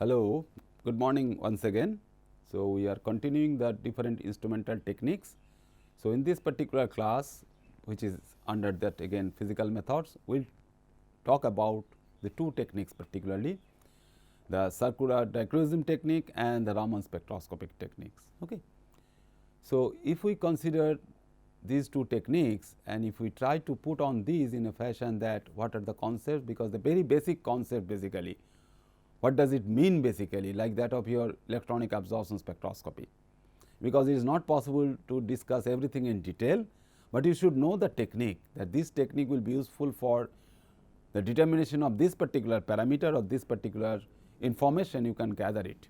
Hello, good morning once again. So, we are continuing the different instrumental techniques. So, in this particular class, which is under that again physical methods, we will talk about the two techniques, particularly the circular dichroism technique and the Raman spectroscopic techniques. Okay. So, if we consider these two techniques and if we try to put on these in a fashion that what are the concepts, because the very basic concept basically what does it mean basically, like that of your electronic absorption spectroscopy, because it is not possible to discuss everything in detail, but you should know the technique, that this technique will be useful for the determination of this particular parameter or this particular information you can gather it.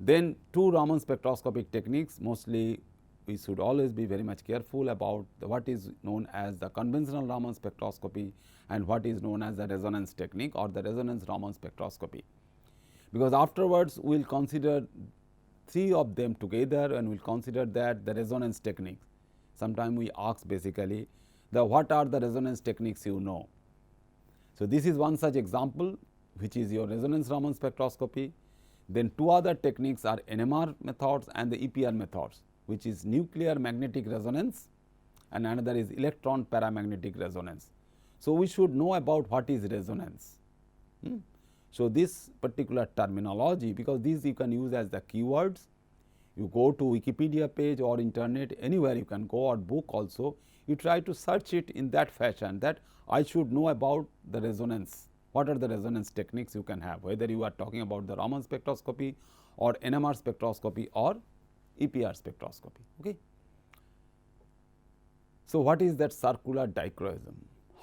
Then two Raman spectroscopic techniques, mostly we should always be very much careful about what is known as the conventional Raman spectroscopy and what is known as the resonance technique or the resonance Raman spectroscopy, because afterwards we will consider three of them together and we will consider that the resonance technique. Sometimes we ask basically the what are the resonance techniques you know. So, this is one such example which is your resonance Raman spectroscopy. Then two other techniques are NMR methods and the EPR methods, which is nuclear magnetic resonance and another is electron paramagnetic resonance. So, we should know about what is resonance. So, this particular terminology, because these you can use as the keywords, you go to Wikipedia page or internet, anywhere you can go, or book also, you try to search it in that fashion that I should know about the resonance. What are the resonance techniques you can have, whether you are talking about the Raman spectroscopy or NMR spectroscopy or EPR spectroscopy. Okay. So, what is that circular dichroism?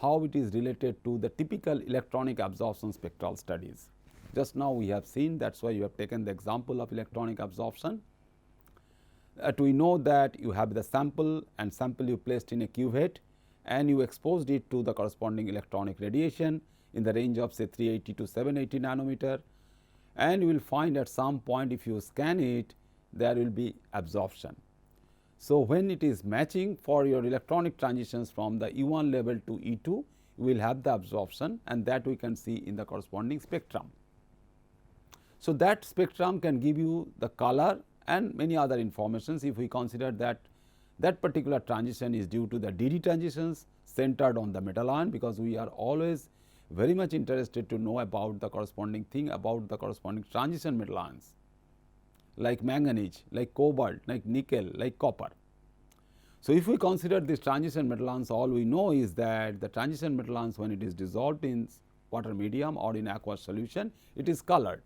How it is related to the typical electronic absorption spectral studies? Just now we have seen, that is why you have taken the example of electronic absorption. We know that you have the sample and sample you placed in a cuvette and you exposed it to the corresponding electronic radiation in the range of say 380 to 780 nanometer, and you will find at some point if you scan it, there will be absorption. So, when it is matching for your electronic transitions from the E1 level to E2, you will have the absorption, and that we can see in the corresponding spectrum. So, that spectrum can give you the color and many other informations if we consider that that particular transition is due to the DD transitions centered on the metal ion, because we are always very much interested to know about the corresponding thing about the corresponding transition metal ions like manganese, like cobalt, like nickel, like copper. So, if we consider this transition metal ions, all we know is that the transition metal ions, when it is dissolved in water medium or in aqueous solution, it is colored.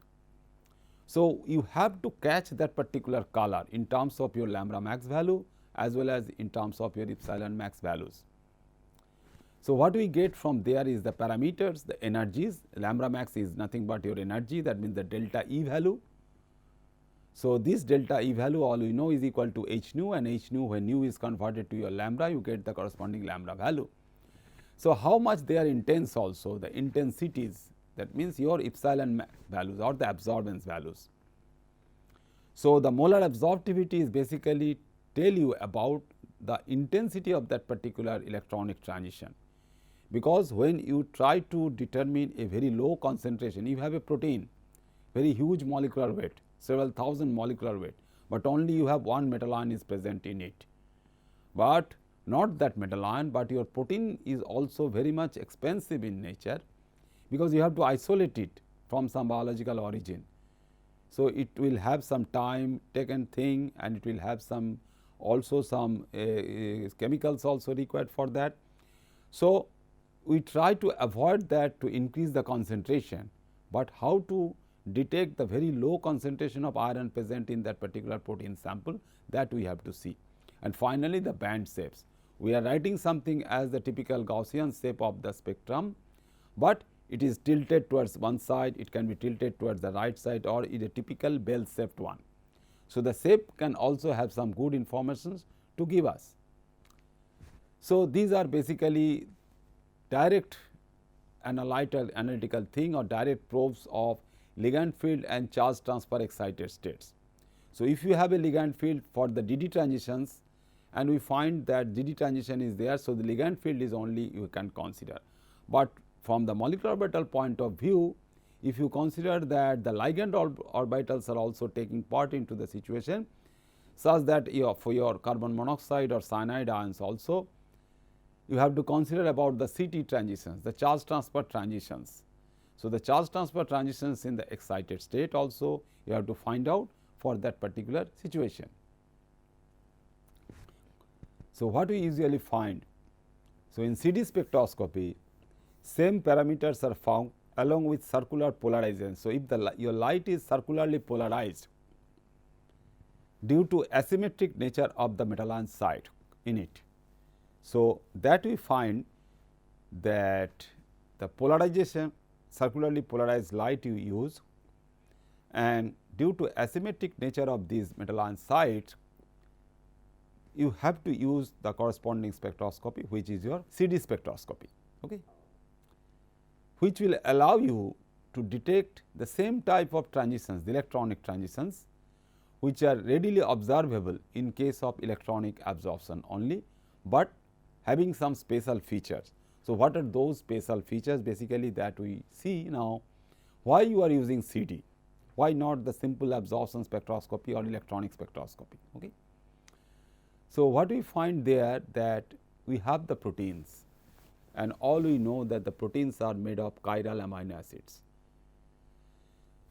So, you have to catch that particular color in terms of your lambda max value as well as in terms of your epsilon max values. So, what we get from there is the parameters, the energies. Lambda max is nothing but your energy, that means the delta E value. So, this delta E value all we know is equal to h nu, and h nu when nu is converted to your lambda, you get the corresponding lambda value. So, how much they are intense also, the intensities, that means your epsilon values or the absorbance values. So, the molar absorptivity is basically tell you about the intensity of that particular electronic transition, because when you try to determine a very low concentration, you have a protein, very huge molecular weight, several thousand molecular weight, but only you have one metal ion is present in it, but not that metal ion, but your protein is also very much expensive in nature, because you have to isolate it from some biological origin. So, it will have some time taken thing, and it will have some also some chemicals also required for that. So, we try to avoid that to increase the concentration, but how to detect the very low concentration of iron present in that particular protein sample, that we have to see. And finally, the band shapes. We are writing something as the typical Gaussian shape of the spectrum, but it is tilted towards one side, it can be tilted towards the right side, or is a typical bell shaped one. So, the shape can also have some good informations to give us. So, these are basically direct analytical thing or direct probes of ligand field and charge transfer excited states. So, if you have a ligand field for the DD transitions and we find that DD transition is there, so the ligand field is only you can consider, but from the molecular orbital point of view, if you consider that the ligand orbitals are also taking part into the situation, such that for your carbon monoxide or cyanide ions also, you have to consider about the CT transitions, the charge transfer transitions. So, the charge transfer transitions in the excited state also you have to find out for that particular situation. So, what we usually find? So, in CD spectroscopy, same parameters are found along with circular polarization. So, if your light is circularly polarized due to asymmetric nature of the metal ion site in it. So, that we find that the polarization, circularly polarized light you use, and due to asymmetric nature of these metal ion sites, you have to use the corresponding spectroscopy, which is your CD spectroscopy, okay, which will allow you to detect the same type of transitions, the electronic transitions, which are readily observable in case of electronic absorption only, but having some special features. So, what are those special features? Basically, that we see now. Why you are using CD? Why not the simple absorption spectroscopy or electronic spectroscopy? Okay. So, what we find there, that we have the proteins, and all we know that the proteins are made of chiral amino acids.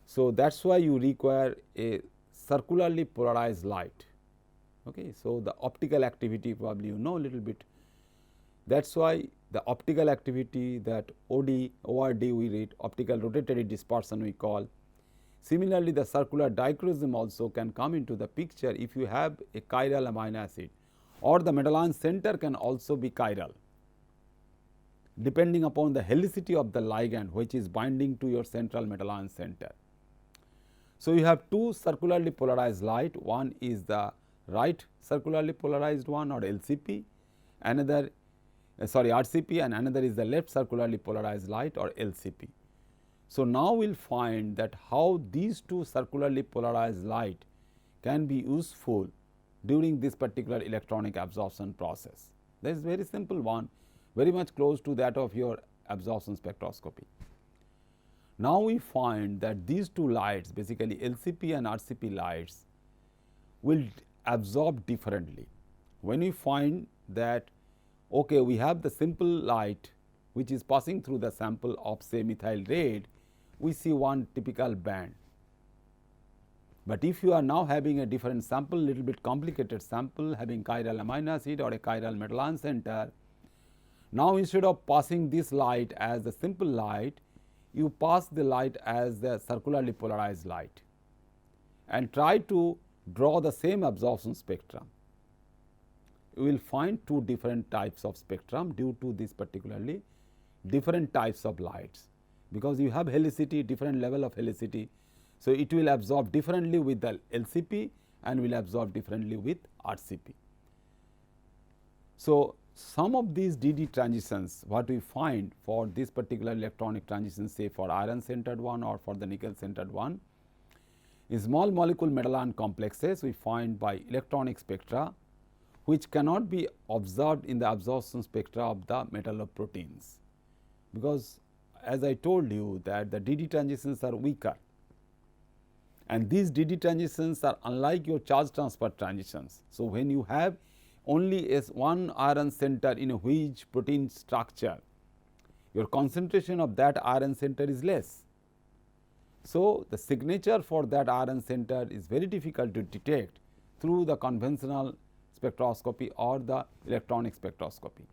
So, that is why you require a circularly polarized light. Okay. So, the optical activity probably you know a little bit. That is why the optical activity, that OD, ORD we read, optical rotatory dispersion we call. Similarly, the circular dichroism also can come into the picture if you have a chiral amino acid, or the metal ion center can also be chiral, depending upon the helicity of the ligand which is binding to your central metal ion center. So, you have two circularly polarized light, one is the right circularly polarized one or LCP, another RCP, and another is the left circularly polarized light or LCP. So, now we will find that how these two circularly polarized light can be useful during this particular electronic absorption process. That is very simple one, very much close to that of your absorption spectroscopy. Now, we find that these two lights, basically LCP and RCP lights, will absorb differently. When we find that okay, we have the simple light which is passing through the sample of say methyl red, we see one typical band. But if you are now having a different sample, little bit complicated sample having chiral amino acid or a chiral metal ion center, now instead of passing this light as the simple light, you pass the light as the circularly polarized light and try to draw the same absorption spectrum. You will find two different types of spectrum due to this particularly different types of lights, because you have helicity, different level of helicity. So, it will absorb differently with the LCP and will absorb differently with RCP. So, some of these DD transitions what we find for this particular electronic transition, say for iron centered one or for the nickel centered one, is small molecule metal ion complexes we find by electronic spectra, which cannot be observed in the absorption spectra of the metalloproteins, because as I told you that the DD transitions are weaker, and these DD transitions are unlike your charge transfer transitions. So, when you have only as one iron center in a which protein structure, your concentration of that iron center is less. So, the signature for that iron center is very difficult to detect through the conventional spectroscopy or the electronic spectroscopy.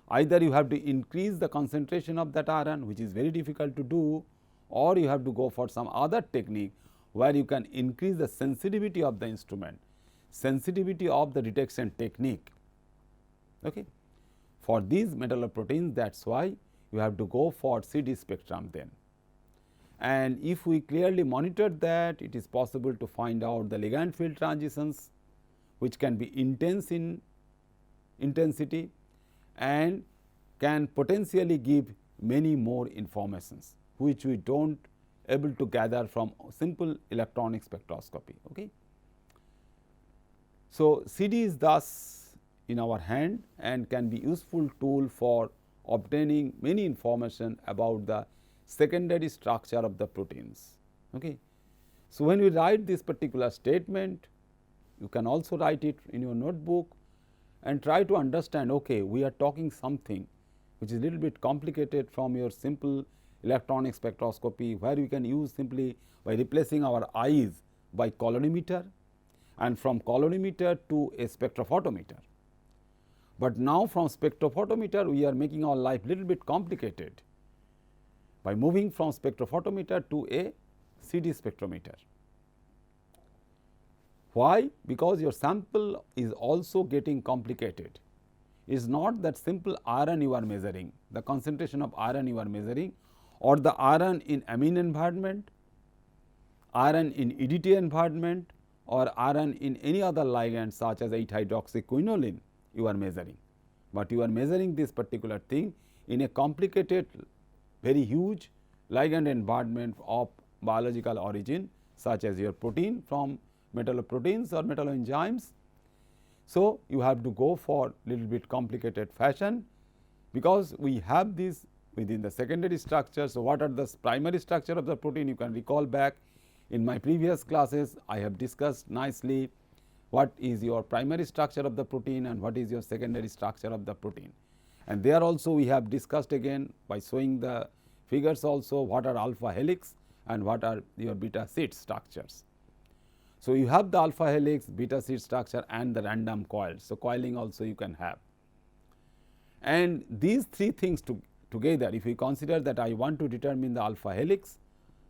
Either you have to increase the concentration of that iron, which is very difficult to do, or you have to go for some other technique where you can increase the sensitivity of the instrument, sensitivity of the detection technique. Okay. For these metalloproteins, that is why you have to go for CD spectrum then. And if we clearly monitor that, it is possible to find out the ligand field transitions, which can be intense in intensity and can potentially give many more informations, which we do not able to gather from simple electronic spectroscopy. Okay. So, CD is thus in our hand and can be useful tool for obtaining many information about the secondary structure of the proteins. Okay. So, when we write this particular statement, you can also write it in your notebook and try to understand, okay, we are talking something which is a little bit complicated from your simple electronic spectroscopy, where you can use simply by replacing our eyes by colorimeter, and from colorimeter to a spectrophotometer. But now from spectrophotometer we are making our life little bit complicated by moving from spectrophotometer to a CD spectrometer. Why? Because your sample is also getting complicated. It is not that simple iron you are measuring, the concentration of iron you are measuring, or the iron in amine environment, iron in EDTA environment, or iron in any other ligand such as 8-hydroxyquinoline you are measuring, but you are measuring this particular thing in a complicated, very huge ligand environment of biological origin, such as your protein from metalloproteins or metalloenzymes. So, you have to go for little bit complicated fashion, because we have this within the secondary structure. So, what are the primary structure of the protein? You can recall back in my previous classes, I have discussed nicely what is your primary structure of the protein and what is your secondary structure of the protein. And there also we have discussed again by showing the figures also what are alpha helix and what are your beta sheet structures. So, you have the alpha helix, beta sheet structure and the random coil. So, coiling also you can have. And these three things together, if we consider that I want to determine the alpha helix,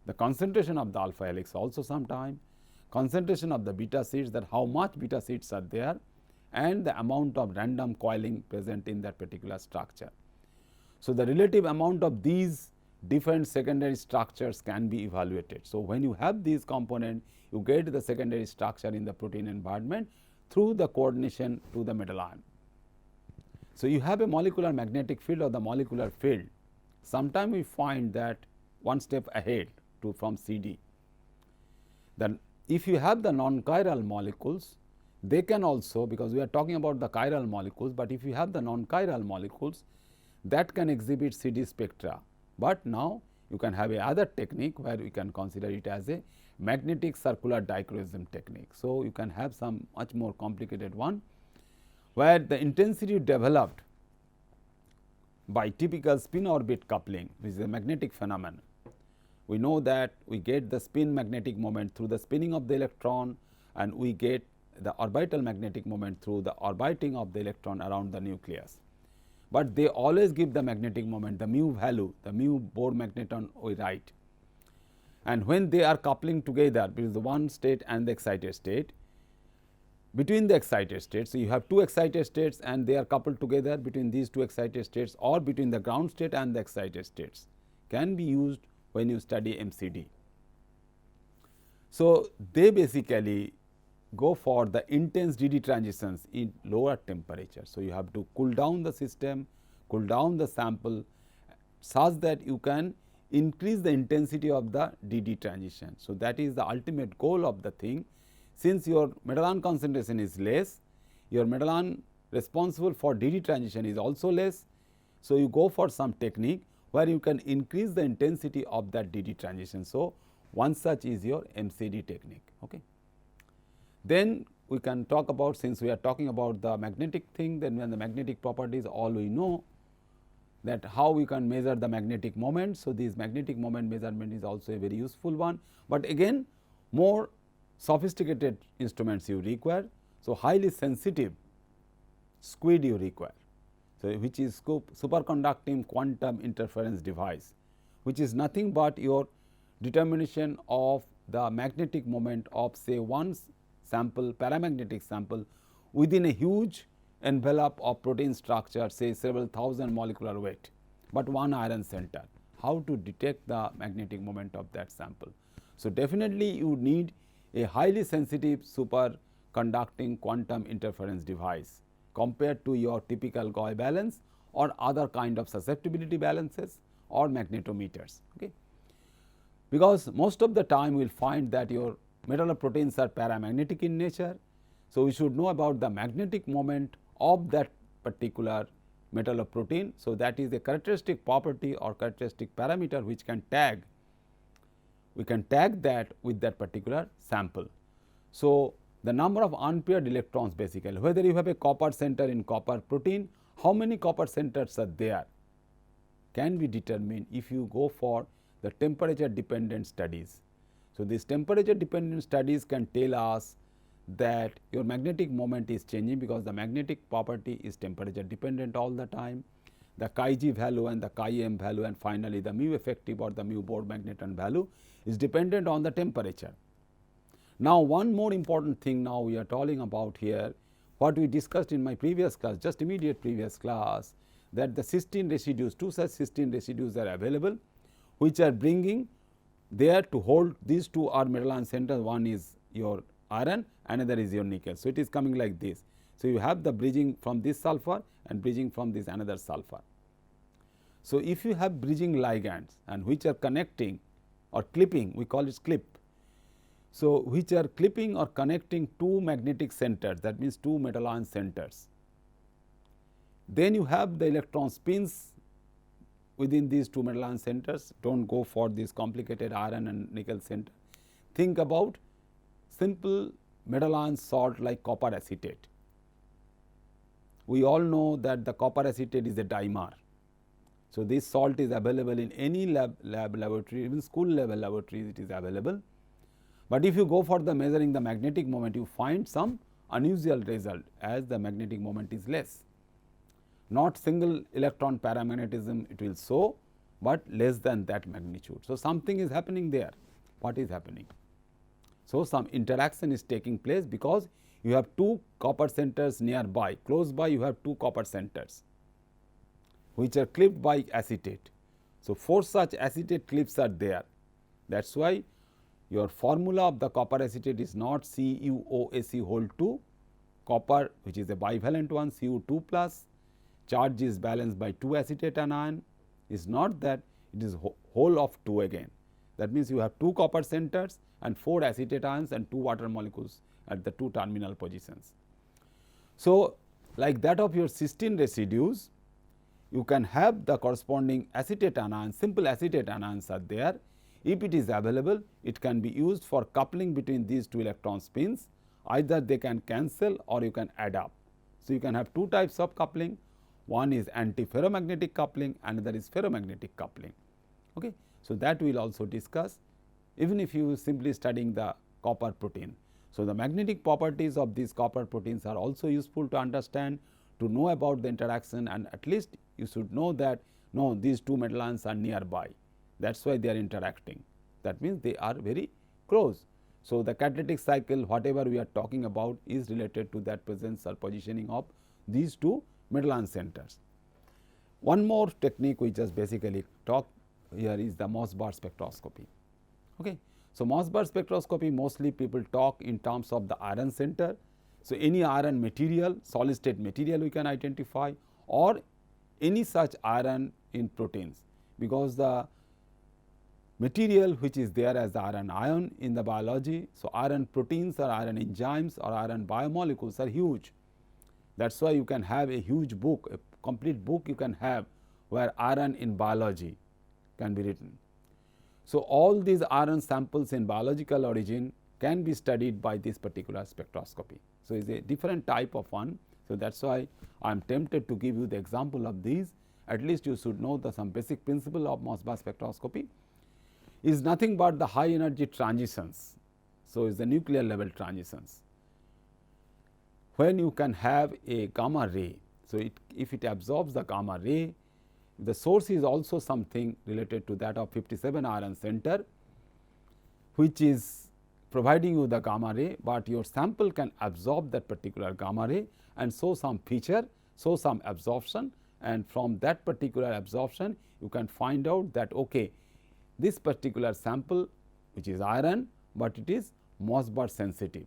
the concentration of the alpha helix also sometime, concentration of the beta sheets, that how much beta sheets are there, and the amount of random coiling present in that particular structure. So, the relative amount of these different secondary structures can be evaluated. So, when you have these components, you get the secondary structure in the protein environment through the coordination to the metal ion. So, you have a molecular magnetic field or the molecular field. Sometimes we find that one step ahead to from CD. Then if you have the non-chiral molecules, they can also, because we are talking about the chiral molecules, but if you have the non-chiral molecules, that can exhibit CD spectra. But now you can have a other technique where we can consider it as a magnetic circular dichroism technique. So, you can have some much more complicated one, where the intensity developed by typical spin orbit coupling, which is a magnetic phenomenon. We know that we get the spin magnetic moment through the spinning of the electron, and we get the orbital magnetic moment through the orbiting of the electron around the nucleus. But they always give the magnetic moment, the mu value, the mu Bohr magneton we write. And when they are coupling together between the one state and the excited state, between the excited states, so you have two excited states and they are coupled together between these two excited states, or between the ground state and the excited states, can be used when you study MCD. So, they basically go for the intense DD transitions in lower temperature. So, you have to cool down the system, cool down the sample such that you can increase the intensity of the DD transition. So, that is the ultimate goal of the thing. Since your metal ion concentration is less, your metal ion responsible for DD transition is also less. So, you go for some technique where you can increase the intensity of that DD transition. So, one such is your MCD technique. Okay. Then we can talk about, since we are talking about the magnetic thing, then when the magnetic properties all we know, that how we can measure the magnetic moment. So, this magnetic moment measurement is also a very useful one, but again more sophisticated instruments you require. So, highly sensitive SQUID you require, so which is superconducting quantum interference device, which is nothing but your determination of the magnetic moment of say one sample, paramagnetic sample, within a huge envelope of protein structure, say several thousand molecular weight, but one iron center. How to detect the magnetic moment of that sample? So, definitely you need a highly sensitive superconducting quantum interference device compared to your typical Gauss balance or other kind of susceptibility balances or magnetometers. Okay. Because most of the time we will find that your metalloproteins are paramagnetic in nature. So, we should know about the magnetic moment of that particular metalloprotein. So, that is a characteristic property or characteristic parameter which can tag, we can tag that with that particular sample. So, the number of unpaired electrons basically, whether you have a copper center in copper protein, how many copper centers are there can be determined if you go for the temperature dependent studies. So, these temperature dependent studies can tell us that your magnetic moment is changing because the magnetic property is temperature dependent all the time. The chi g value and the chi m value and finally, the mu effective or the mu Bohr magneton value is dependent on the temperature. Now, one more important thing now we are talking about here, what we discussed in my previous class, just immediate previous class, that the cysteine residues, two such cysteine residues are available, which are bringing there to hold these two are metal ion centers, one is your iron, another is your nickel. So, it is coming like this. So, you have the bridging from this sulfur and bridging from this another sulfur. So, if you have bridging ligands and which are connecting or clipping, we call it clip. So, which are clipping or connecting two magnetic centers, that means two metal ion centers. Then you have the electron spins within these two metal ion centers, do not go for this complicated iron and nickel center. Think about simple metal ion salt like copper acetate. We all know that the copper acetate is a dimer. So, this salt is available in any laboratory, even school level laboratories it is available. But if you go for the measuring the magnetic moment, you find some unusual result as the magnetic moment is less. Not single electron paramagnetism it will show, but less than that magnitude. So, something is happening there. What is happening? So, some interaction is taking place because you have two copper centers nearby, close by you have two copper centers which are clipped by acetate. So, 4 such acetate clips are there. That is why your formula of the copper acetate is not CuOAc whole 2, copper which is a bivalent one Cu2 plus, charge is balanced by 2 acetate anion, is not that, it is whole of 2 again. That means, you have 2 copper centers and 4 acetate ions and 2 water molecules at the 2 terminal positions. So, like that of your cysteine residues, you can have the corresponding acetate anions, simple acetate anions are there. If it is available, it can be used for coupling between these two electron spins, either they can cancel or you can add up. So, you can have two types of coupling, one is antiferromagnetic coupling, another is ferromagnetic coupling. Okay. So, that we will also discuss even if you simply studying the copper protein. So, the magnetic properties of these copper proteins are also useful to understand, to know about the interaction, and at least you should know that no, these two metal ions are nearby, that is why they are interacting, that means they are very close. So, the catalytic cycle whatever we are talking about is related to that presence or positioning of these two metal ion centers. One more technique we just basically talk here is the Mossberg spectroscopy. Okay. So, Mossberg spectroscopy mostly people talk in terms of the iron center. So, any iron material, solid state material we can identify or any such iron in proteins, because the material which is there as the iron ion in the biology. So, iron proteins or iron enzymes or iron biomolecules are huge. That is why you can have a huge book, a complete book you can have where iron in biology can be written. So, all these iron samples in biological origin can be studied by this particular spectroscopy. So, it is a different type of one. So, that is why I am tempted to give you the example of these, at least you should know the some basic principle of Mossberg spectroscopy is nothing but the high energy transitions. So, it is the nuclear level transitions. When you can have a gamma ray, so if it absorbs the gamma ray, the source is also something related to that of 57 iron center, which is providing you the gamma ray, but your sample can absorb that particular gamma ray and show some feature, show some absorption, and from that particular absorption you can find out that okay, this particular sample which is iron, but it is Mossberg sensitive,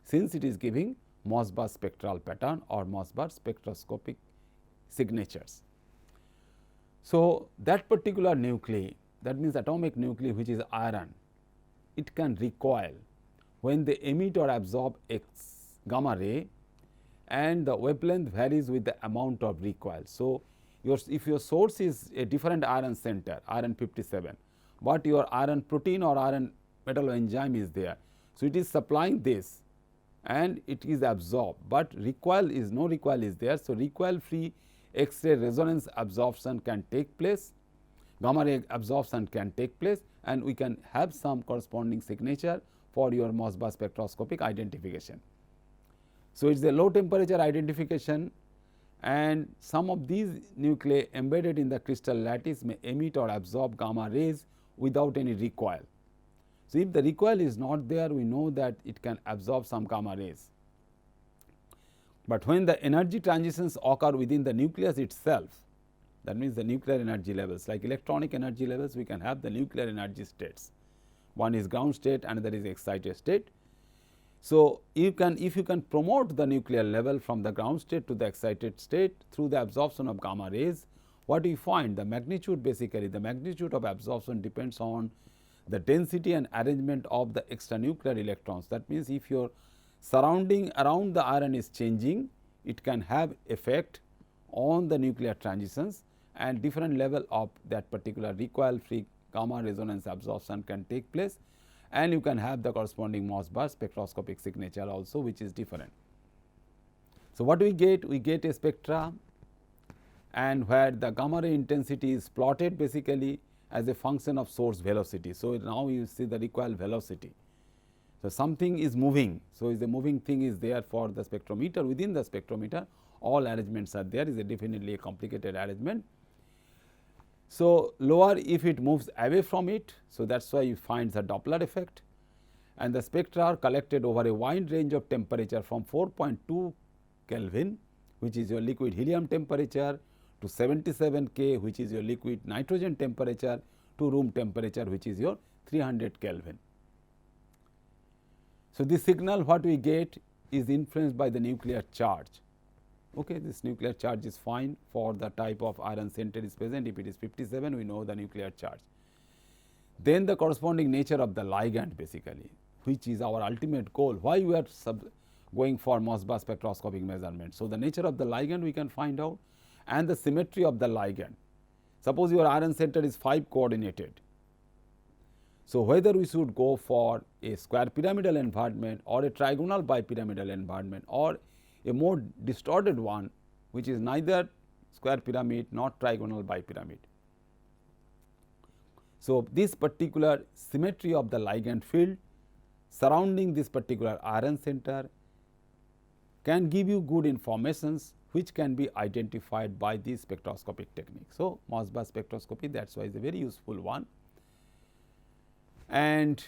since it is giving Mossberg spectral pattern or Mossberg spectroscopic signatures. So, that particular nuclei, that means atomic nuclei which is iron, it can recoil when they emit or absorb X gamma ray, and the wavelength varies with the amount of recoil. So, if your source is a different iron center, iron 57, but your iron protein or iron metalloenzyme is there. So, it is supplying this and it is absorbed, but recoil is no recoil is there. So, recoil free X-ray resonance absorption can take place, gamma ray absorption can take place, and we can have some corresponding signature for your Mossbauer spectroscopic identification. So, it is a low temperature identification, and some of these nuclei embedded in the crystal lattice may emit or absorb gamma rays without any recoil. So, if the recoil is not there, we know that it can absorb some gamma rays. But when the energy transitions occur within the nucleus itself, that means the nuclear energy levels, like electronic energy levels, we can have the nuclear energy states. One is ground state, another is excited state. So, if you can promote the nuclear level from the ground state to the excited state through the absorption of gamma rays, what we find, the magnitude, basically the magnitude of absorption depends on the density and arrangement of the extranuclear electrons. That means, if your surrounding around the iron is changing, it can have effect on the nuclear transitions, and different level of that particular recoil free gamma resonance absorption can take place, and you can have the corresponding Mossbauer spectroscopic signature also, which is different. So, what we get? We get a spectra, and where the gamma ray intensity is plotted basically as a function of source velocity. So, now you see the recoil velocity. So, something is moving. So, the moving thing is there for the spectrometer. Within the spectrometer, all arrangements are there, is a definitely a complicated arrangement. So, lower if it moves away from it. So, that is why you find the Doppler effect, and the spectra are collected over a wide range of temperature from 4.2 Kelvin, which is your liquid helium temperature, to 77 K, which is your liquid nitrogen temperature, to room temperature, which is your 300 Kelvin. So, this signal what we get is influenced by the nuclear charge. Okay, this nuclear charge is fine for the type of iron center is present. If it is 57, we know the nuclear charge. Then the corresponding nature of the ligand basically, which is our ultimate goal, why we are going for Mossbauer spectroscopic measurement. So, the nature of the ligand we can find out, and the symmetry of the ligand. Suppose your iron center is 5 coordinated. So, whether we should go for a square pyramidal environment or a trigonal bipyramidal environment or a more distorted one, which is neither square pyramid nor trigonal bipyramid. So, this particular symmetry of the ligand field surrounding this particular iron center can give you good informations which can be identified by this spectroscopic technique. So, Mossbauer spectroscopy, that is why is a very useful one, and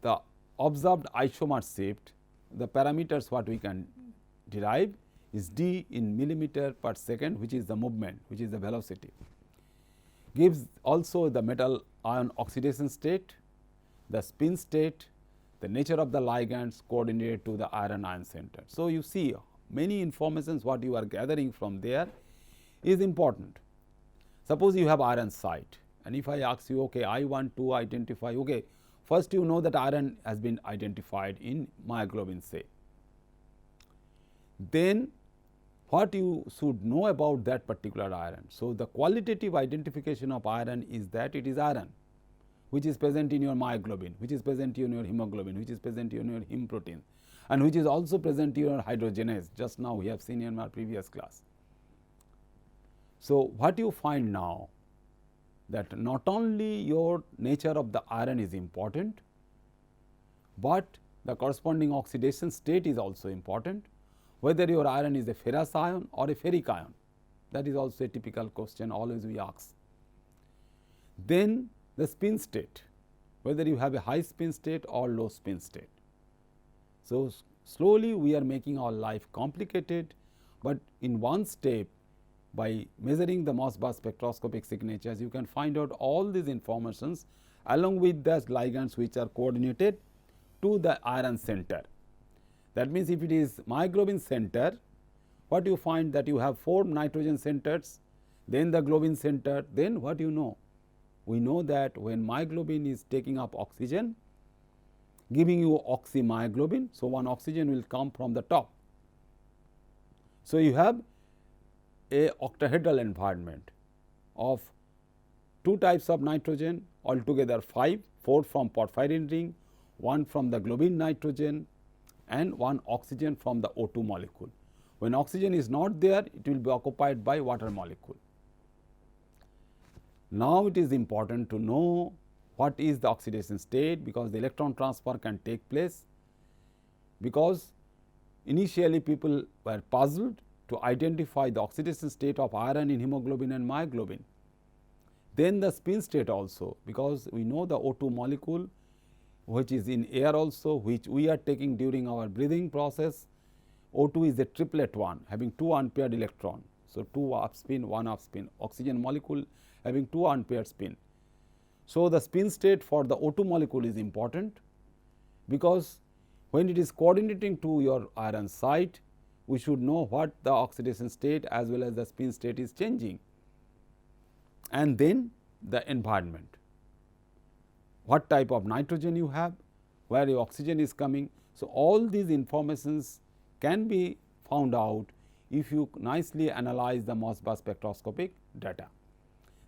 the observed isomer shift, the parameters what we can derive is d in millimeter per second, which is the movement, which is the velocity, gives also the metal ion oxidation state, the spin state, the nature of the ligands coordinated to the iron center. So, you see many informations what you are gathering from there is important. Suppose you have iron site, and if I ask you, okay, I want to identify, okay, first you know that iron has been identified in myoglobin, say. Then what you should know about that particular iron. So, the qualitative identification of iron is that it is iron, which is present in your myoglobin, which is present in your hemoglobin, which is present in your heme protein, and which is also present in your hydrogenase. Just now we have seen in our previous class. So, what you find now, that not only your nature of the iron is important, but the corresponding oxidation state is also important, whether your iron is a ferrous ion or a ferric ion. That is also a typical question always we ask. Then the spin state, whether you have a high spin state or low spin state. So, slowly we are making our life complicated, but in one step, by measuring the Mossbauer spectroscopic signatures, you can find out all these informations along with the ligands which are coordinated to the iron center. That means, if it is myoglobin center, what you find that you have 4 nitrogen centers, then the globin center, then what you know? We know that when myoglobin is taking up oxygen, giving you oxymyoglobin, so one oxygen will come from the top. So, you have a octahedral environment of 2 types of nitrogen, altogether 5, 4 from porphyrin ring, 1 from the globin nitrogen and 1 oxygen from the O2 molecule. When oxygen is not there, it will be occupied by water molecule. Now, it is important to know what is the oxidation state, because the electron transfer can take place, because initially people were puzzled to identify the oxidation state of iron in hemoglobin and myoglobin. Then the spin state also, because we know the O2 molecule which is in air also, which we are taking during our breathing process. O2 is a triplet one having 2 unpaired electron. So, 2 up spin, 1 up spin, oxygen molecule having 2 unpaired spin. So, the spin state for the O2 molecule is important, because when it is coordinating to your iron site, we should know what the oxidation state as well as the spin state is changing. And then the environment, what type of nitrogen you have, where your oxygen is coming. So, all these informations can be found out if you nicely analyze the MOSBA spectroscopic data.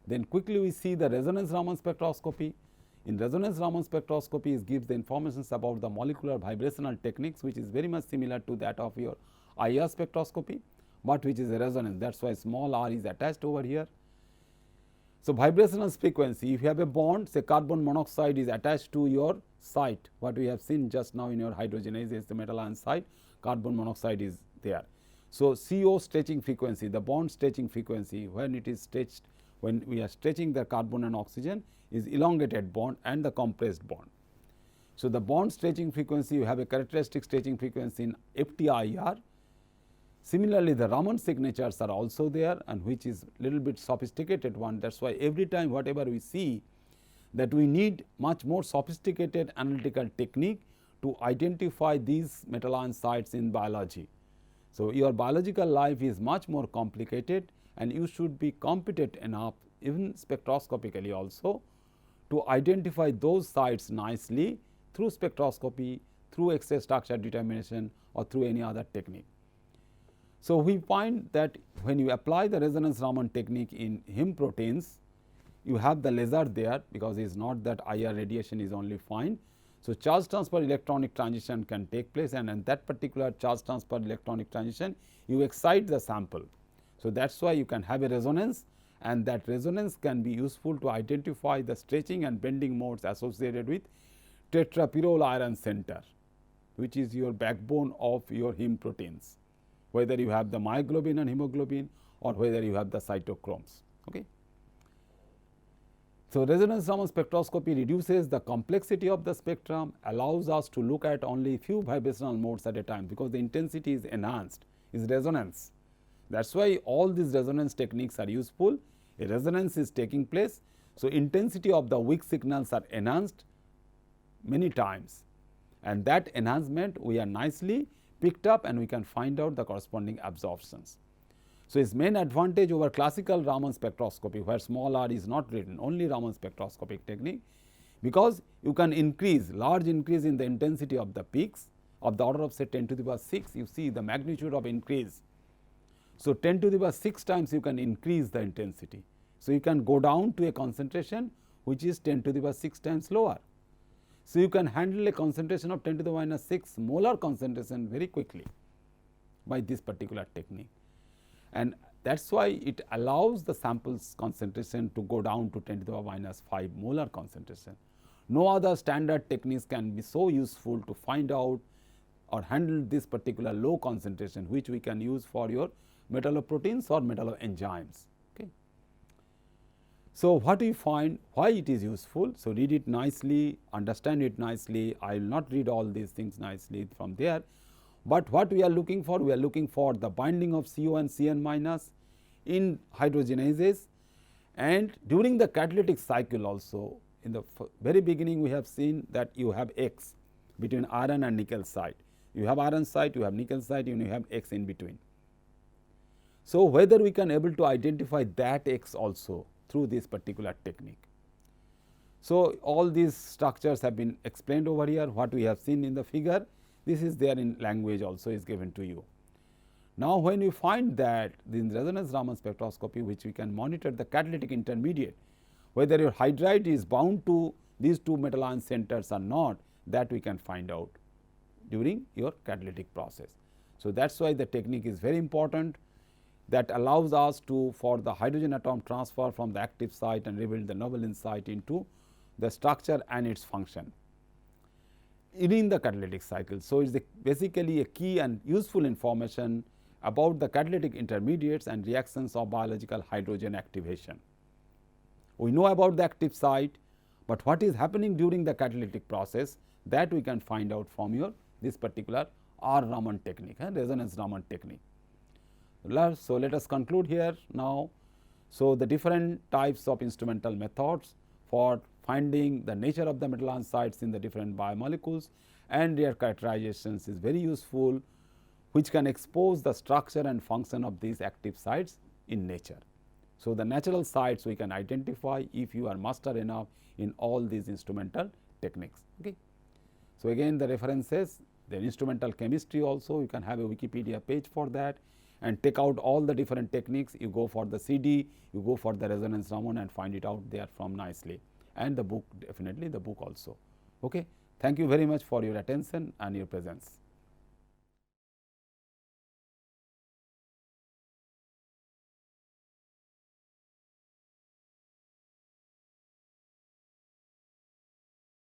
Then quickly we see the resonance Raman spectroscopy. In resonance Raman spectroscopy, it gives the information about the molecular vibrational techniques, which is very much similar to that of your IR spectroscopy, but which is a resonance. That is why small r is attached over here. So, vibrational frequency, if you have a bond, say carbon monoxide is attached to your site, what we have seen just now in your hydrogenases, the metal ion site, carbon monoxide is there. So, CO stretching frequency, the bond stretching frequency, when it is stretched, when we are stretching the carbon and oxygen, is elongated bond and the compressed bond. So, the bond stretching frequency, you have a characteristic stretching frequency in FTIR. Similarly, the Raman signatures are also there, and which is little bit sophisticated one. That is why every time whatever we see, that we need much more sophisticated analytical technique to identify these metal ion sites in biology. So, your biological life is much more complicated, and you should be competent enough, even spectroscopically also, to identify those sites nicely through spectroscopy, through X-ray structure determination, or through any other technique. So, we find that when you apply the resonance Raman technique in heme proteins, you have the laser there, because it is not that IR radiation is only fine. So, charge transfer electronic transition can take place, and in that particular charge transfer electronic transition, you excite the sample. So, that is why you can have a resonance, and that resonance can be useful to identify the stretching and bending modes associated with tetrapyrrole iron center, which is your backbone of your heme proteins, whether you have the myoglobin and hemoglobin, or whether you have the cytochromes. Okay. So, resonance Raman spectroscopy reduces the complexity of the spectrum, allows us to look at only few vibrational modes at a time, because the intensity is enhanced, is resonance. That is why all these resonance techniques are useful. A resonance is taking place. So, intensity of the weak signals are enhanced many times, and that enhancement we are nicely picked up, and we can find out the corresponding absorptions. So, its main advantage over classical Raman spectroscopy, where small r is not written, only Raman spectroscopic technique, because you can increase large increase in the intensity of the peaks of the order of say 10 to the power 6, you see the magnitude of increase. So, 10 to the power 6 times you can increase the intensity. So, you can go down to a concentration which is 10 to the power 6 times lower. So, you can handle a concentration of 10 to the minus 6 molar concentration very quickly by this particular technique, and that is why it allows the samples concentration to go down to 10 to the power minus 5 molar concentration. No other standard techniques can be so useful to find out or handle this particular low concentration, which we can use for your metalloproteins or metalloenzymes. Okay. So, what we find, why it is useful? So, read it nicely, understand it nicely. I will not read all these things nicely from there, but what we are looking for? We are looking for the binding of CO and Cn minus in hydrogenases, and during the catalytic cycle also. In the very beginning, we have seen that you have X between iron and nickel site. You have iron site, you have nickel site, and you have X in between. So, whether we can able to identify that X also through this particular technique. So, all these structures have been explained over here. What we have seen in the figure, this is there in language also is given to you. Now, when you find that in resonance Raman spectroscopy, which we can monitor the catalytic intermediate, whether your hydride is bound to these two metal ion centers or not, that we can find out during your catalytic process. So, that is why the technique is very important, that allows us to for the hydrogen atom transfer from the active site and reveal the novel insight into the structure and its function in the catalytic cycle. So, it is basically a key and useful information about the catalytic intermediates and reactions of biological hydrogen activation. We know about the active site, but what is happening during the catalytic process, that we can find out from your this particular R Raman technique, resonance Raman technique. So, let us conclude here now. So, the different types of instrumental methods for finding the nature of the metal ion sites in the different biomolecules and their characterizations is very useful, which can expose the structure and function of these active sites in nature. So, the natural sites we can identify if you are master enough in all these instrumental techniques. Okay. So, again the references, the instrumental chemistry also, you can have a Wikipedia page for that, and take out all the different techniques. You go for the CD, you go for the resonance Raman and find it out there from nicely, and the book, definitely the book also. Okay. Thank you very much for your attention and your presence.